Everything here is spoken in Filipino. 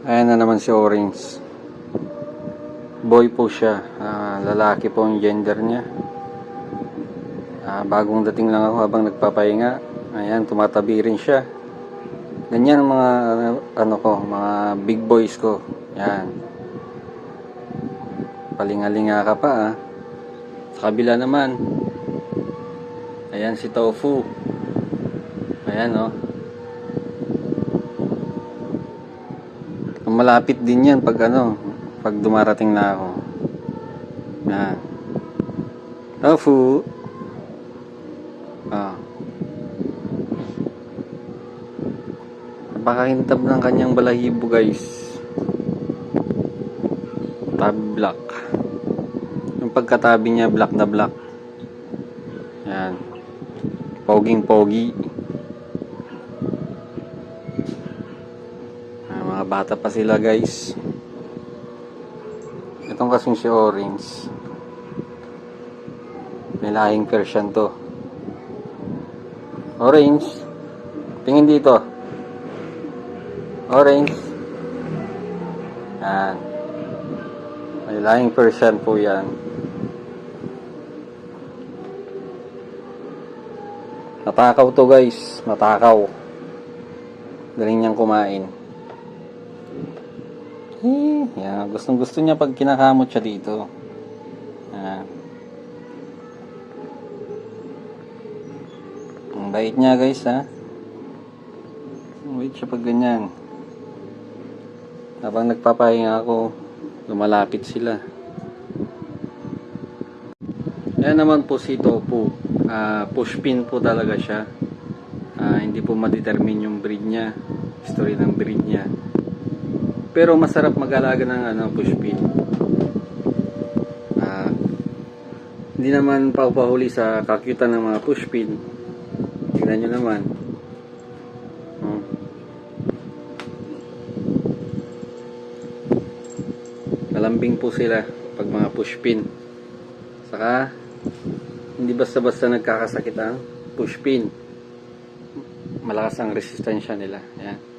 Ayan na naman si Orange. Boy po siya. Lalaki po ang gender niya. Bagong dating lang ako habang nagpapahinga. Ayan, tumatabi rin siya. Ganyan ang mga mga big boys ko. Ayan. Palingalinga ka pa Sa kabila naman. Ayan si Tofu. Ayan Malapit din yan pag pag dumarating na ako. Yan. Tofu. Napakakintab ng kanyang balahibo, guys. Tabi black. Yung pagkatabi niya black na black. Yan. Poging pogi. Mga bata pa sila, guys. Itong kasing si Orange, may lahing Persian to. Orange, tingin dito. Orange. Yan. May lahing Persian po yan. Matakaw to, guys. Matakaw. Galing niyang kumain. Yan. Gustong gusto niya pag kinakamot siya dito. Yan. Ang bait niya, guys, Ang bait siya pag ganyan. Habang nagpapahinga ako, lumalapit sila. Yan naman po si Tofu. Pushpin po talaga siya. Hindi po ma-determine yung breed niya. History ng breed niya. Pero masarap mag-alaga ng pushpin. Hindi naman paupahuli sa kakyutan ng mga pushpin. Tingnan nyo naman. Malambing po sila pag mga pushpin. Saka hindi basta-basta nagkakasakit ang pushpin. Malakas ang resistensya nila. Ayan.